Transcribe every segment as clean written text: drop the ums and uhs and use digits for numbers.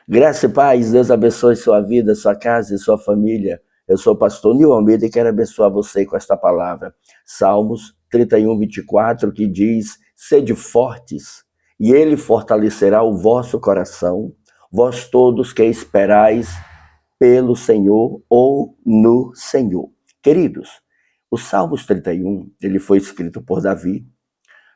Graça e paz, Deus abençoe sua vida, sua casa e sua família. Eu sou o pastor Nil Almeida e quero abençoar você com esta palavra. Salmos 31, 24, que diz: Sede fortes, e ele fortalecerá o vosso coração, vós todos que esperais pelo Senhor ou no Senhor. Queridos, o Salmos 31, ele foi escrito por Davi,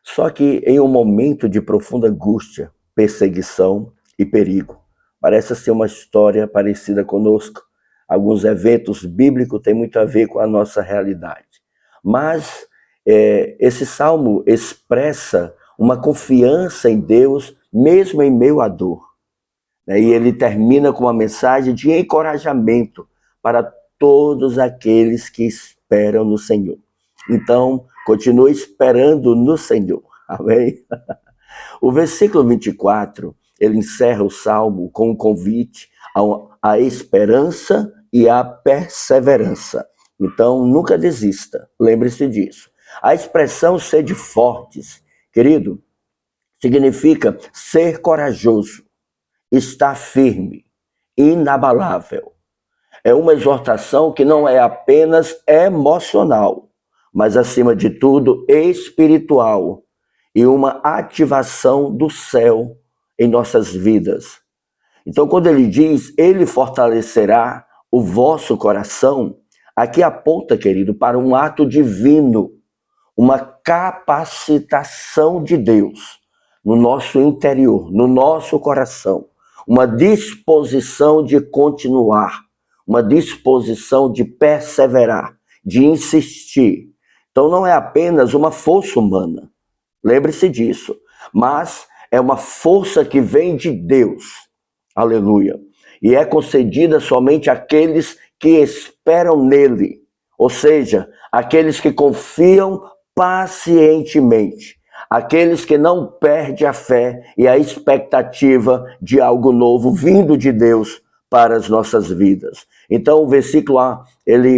só que em um momento de profunda angústia, perseguição e perigo. Parece ser uma história parecida conosco. Alguns eventos bíblicos têm muito a ver com a nossa realidade. Mas esse salmo expressa uma confiança em Deus, mesmo em meio à dor. E ele termina com uma mensagem de encorajamento para todos aqueles que esperam no Senhor. Então, continue esperando no Senhor. Amém? O versículo 24, ele encerra o salmo com um convite à esperança e à perseverança. Então, nunca desista, lembre-se disso. A expressão sede fortes, querido, significa ser corajoso, estar firme, inabalável. É uma exortação que não é apenas emocional, mas, acima de tudo, espiritual, e uma ativação do céu em nossas vidas. Então, quando ele diz, ele fortalecerá o vosso coração, aqui aponta, querido, para um ato divino, uma capacitação de Deus no nosso interior, no nosso coração, uma disposição de continuar, uma disposição de perseverar, de insistir. Então, não é apenas uma força humana, lembre-se disso, mas é uma força que vem de Deus, aleluia, e é concedida somente àqueles que esperam nele, ou seja, aqueles que confiam pacientemente, aqueles que não perdem a fé e a expectativa de algo novo vindo de Deus para as nossas vidas. Então o versículo A,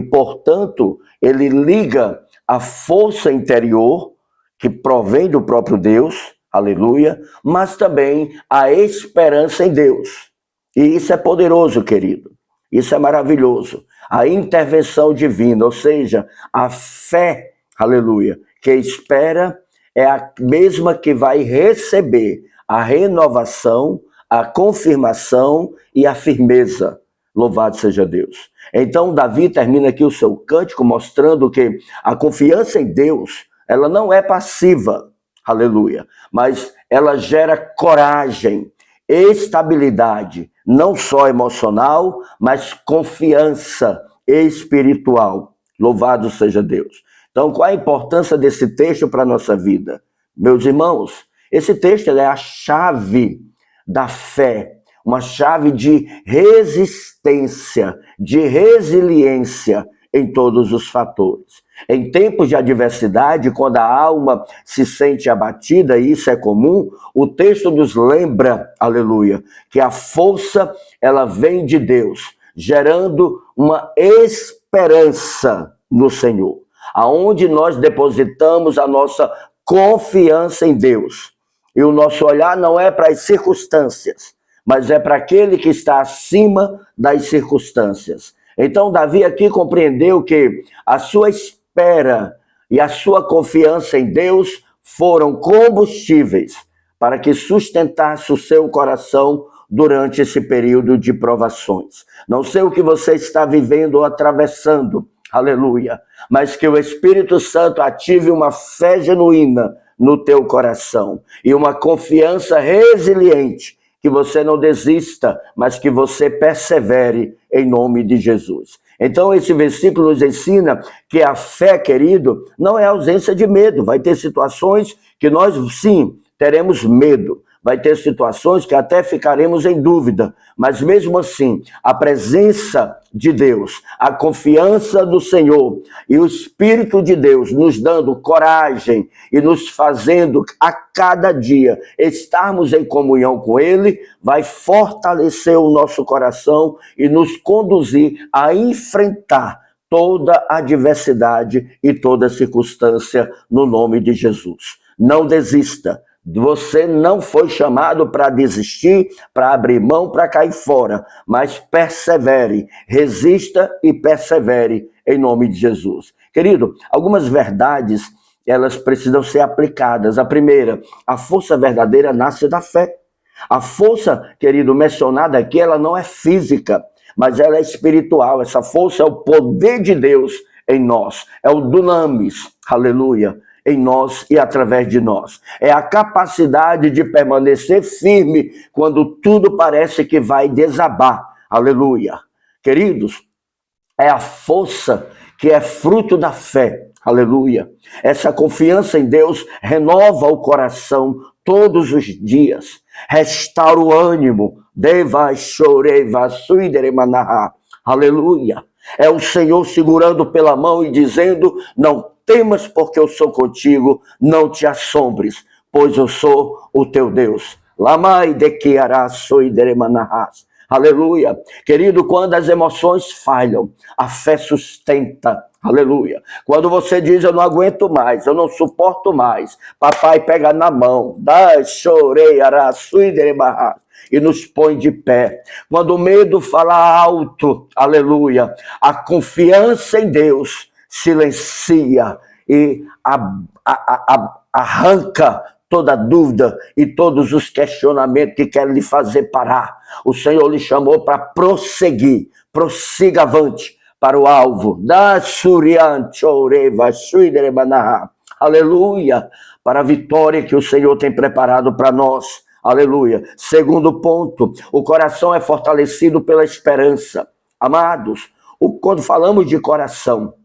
portanto, ele liga a força interior que provém do próprio Deus, aleluia, mas também a esperança em Deus. E isso é poderoso, querido. Isso é maravilhoso. A intervenção divina, ou seja, a fé, aleluia, que espera é a mesma que vai receber a renovação, a confirmação e a firmeza. Louvado seja Deus. Então, Davi termina aqui o seu cântico mostrando que a confiança em Deus, ela não é passiva, aleluia, mas ela gera coragem, estabilidade, não só emocional, mas confiança espiritual. Louvado seja Deus. Então, qual a importância desse texto para a nossa vida? Meus irmãos, esse texto é a chave da fé, uma chave de resistência, de resiliência em todos os fatores. Em tempos de adversidade, quando a alma se sente abatida, e isso é comum, o texto nos lembra, aleluia, que a força, ela vem de Deus, gerando uma esperança no Senhor, aonde nós depositamos a nossa confiança em Deus. E o nosso olhar não é para as circunstâncias, mas é para aquele que está acima das circunstâncias. Então, Davi aqui compreendeu que a sua espera e a sua confiança em Deus foram combustíveis para que sustentasse o seu coração durante esse período de provações. Não sei o que você está vivendo ou atravessando, aleluia, mas que o Espírito Santo ative uma fé genuína no teu coração e uma confiança resiliente, que você não desista, mas que você persevere em nome de Jesus. Então esse versículo nos ensina que a fé, querido, não é ausência de medo. Vai ter situações que nós, sim, teremos medo. Vai ter situações que até ficaremos em dúvida, mas mesmo assim, a presença de Deus, a confiança do Senhor e o Espírito de Deus nos dando coragem e nos fazendo a cada dia estarmos em comunhão com Ele, vai fortalecer o nosso coração e nos conduzir a enfrentar toda adversidade e toda circunstância no nome de Jesus. Não desista. Você não foi chamado para desistir, para abrir mão, para cair fora, mas persevere, resista e persevere em nome de Jesus. Querido, algumas verdades, elas precisam ser aplicadas. A primeira, a força verdadeira nasce da fé. A força, querido, mencionada aqui, ela não é física, mas ela é espiritual. Essa força é o poder de Deus em nós, é o dunamis, aleluia, em nós e através de nós. É a capacidade de permanecer firme quando tudo parece que vai desabar. Aleluia. Queridos, é a força que é fruto da fé. Aleluia. Essa confiança em Deus renova o coração todos os dias. Restaura o ânimo. Deva choreva suideremanaha. Aleluia. É o Senhor segurando pela mão e dizendo: não temas, porque eu sou contigo, não te assombres, pois eu sou o teu Deus. Lamai de que araçoideremanahas. Aleluia. Querido, quando as emoções falham, a fé sustenta. Aleluia. Quando você diz: eu não aguento mais, eu não suporto mais, papai pega na mão, dá chorei araçoideremanahas, e nos põe de pé. Quando o medo fala alto, aleluia, a confiança em Deus silencia e arranca toda dúvida e todos os questionamentos que querem lhe fazer parar. O Senhor lhe chamou para prosseguir, prossiga avante para o alvo. Aleluia, para a vitória que o Senhor tem preparado para nós. Aleluia. Segundo ponto, o coração é fortalecido pela esperança. Amados, quando falamos de coração,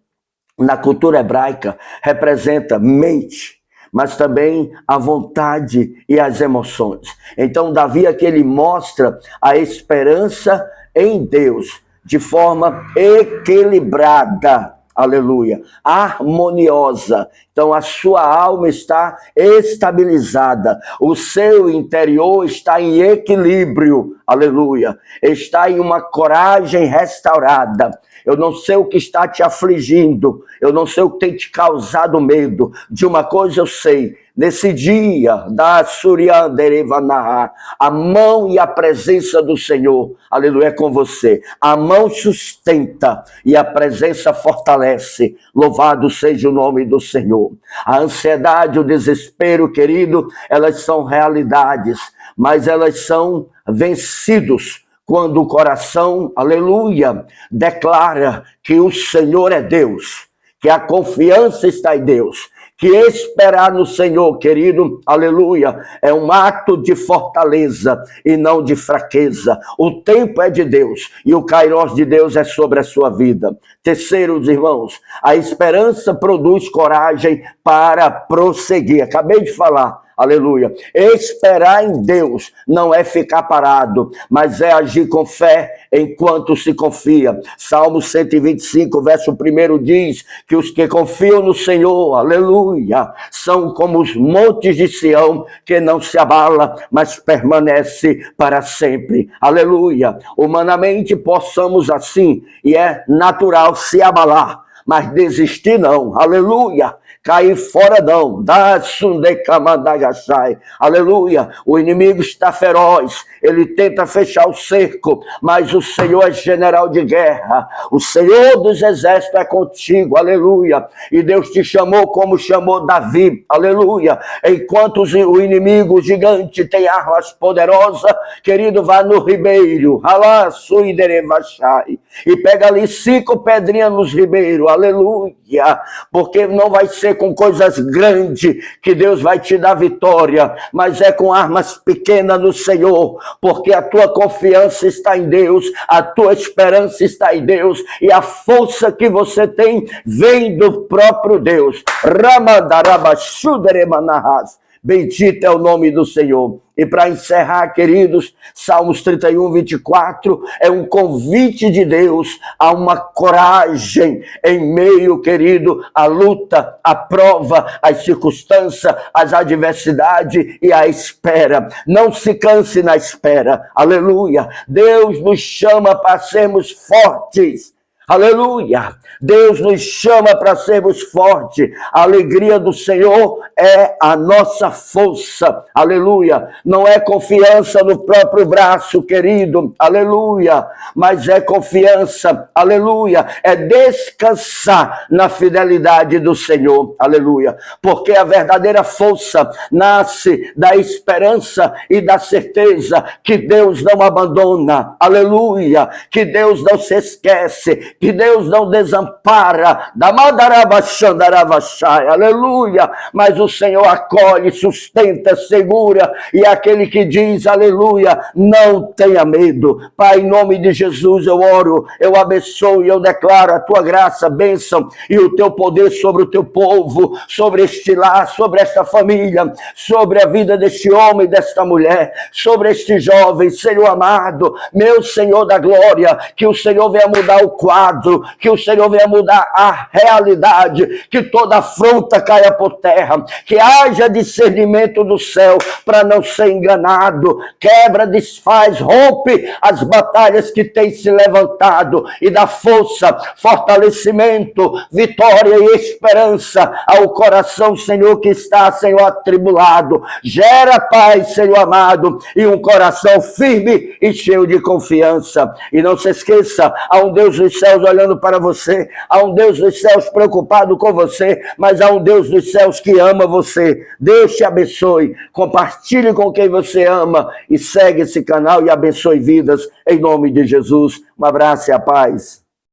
na cultura hebraica, representa mente, mas também a vontade e as emoções. Então, Davi aqui ele mostra a esperança em Deus de forma equilibrada. Aleluia, harmoniosa. Então a sua alma está estabilizada, o seu interior está em equilíbrio, aleluia, está em uma coragem restaurada. Eu não sei o que está te afligindo, eu não sei o que tem te causado medo. De uma coisa eu sei: nesse dia da Surianderevanaha, a mão e a presença do Senhor, aleluia, é com você. A mão sustenta e a presença fortalece. Louvado seja o nome do Senhor. A ansiedade, o desespero, querido, elas são realidades, mas elas são vencidos quando o coração, aleluia, declara que o Senhor é Deus, que a confiança está em Deus, que esperar no Senhor, querido, aleluia, é um ato de fortaleza e não de fraqueza. O tempo é de Deus e o Kairos de Deus é sobre a sua vida. Terceiro, irmãos, a esperança produz coragem para prosseguir. Acabei de falar. Aleluia. Esperar em Deus não é ficar parado, mas é agir com fé enquanto se confia. Salmo 125, verso 1 diz que os que confiam no Senhor, aleluia, são como os montes de Sião, que não se abala, mas permanece para sempre. Aleluia. Humanamente possamos assim, e é natural se abalar, mas desistir não. Aleluia. Cair fora não. Aleluia. O inimigo está feroz. Ele tenta fechar o cerco, mas o Senhor é general de guerra. O Senhor dos exércitos é contigo. Aleluia. E Deus te chamou como chamou Davi. Aleluia. Enquanto o inimigo, o gigante, tem armas poderosas, querido, vá no ribeiro. E pega ali 5 pedrinhas nos ribeiros. Aleluia. Porque não vai ser com coisas grandes que Deus vai te dar vitória, mas é com armas pequenas no Senhor, porque a tua confiança está em Deus, a tua esperança está em Deus, e a força que você tem vem do próprio Deus. Bendito é o nome do Senhor. E para encerrar, queridos, Salmos 31, 24, é um convite de Deus a uma coragem em meio, querido, à luta, à prova, às circunstâncias, às adversidades e à espera. Não se canse na espera. Aleluia. Deus nos chama para sermos fortes. Aleluia. Deus nos chama para sermos fortes. A alegria do Senhor é a nossa força. Aleluia. Não é confiança no próprio braço, querido. Aleluia. Mas é confiança. Aleluia. É descansar na fidelidade do Senhor. Aleluia. Porque a verdadeira força nasce da esperança e da certeza que Deus não abandona. Aleluia. Que Deus não se esquece, que Deus não desampara, aleluia, mas o Senhor acolhe, sustenta, segura, e aquele que diz, aleluia, não tenha medo. Pai, em nome de Jesus eu oro, eu abençoo e eu declaro a tua graça, bênção e o teu poder sobre o teu povo, sobre este lar, sobre esta família, sobre a vida deste homem, desta mulher, sobre este jovem, Senhor amado, meu Senhor da glória, que o Senhor venha mudar o quadro, que o Senhor venha mudar a realidade, que toda afronta caia por terra, que haja discernimento do céu para não ser enganado, quebra, desfaz, rompe as batalhas que têm se levantado e dá força, fortalecimento, vitória e esperança ao coração, Senhor, que está, Senhor, atribulado. Gera paz, Senhor amado, e um coração firme e cheio de confiança. E não se esqueça, há um Deus dos céus olhando para você, há um Deus dos céus preocupado com você, mas há um Deus dos céus que ama você. Deus te abençoe, compartilhe com quem você ama e segue esse canal e abençoe vidas em nome de Jesus. Um abraço e a paz.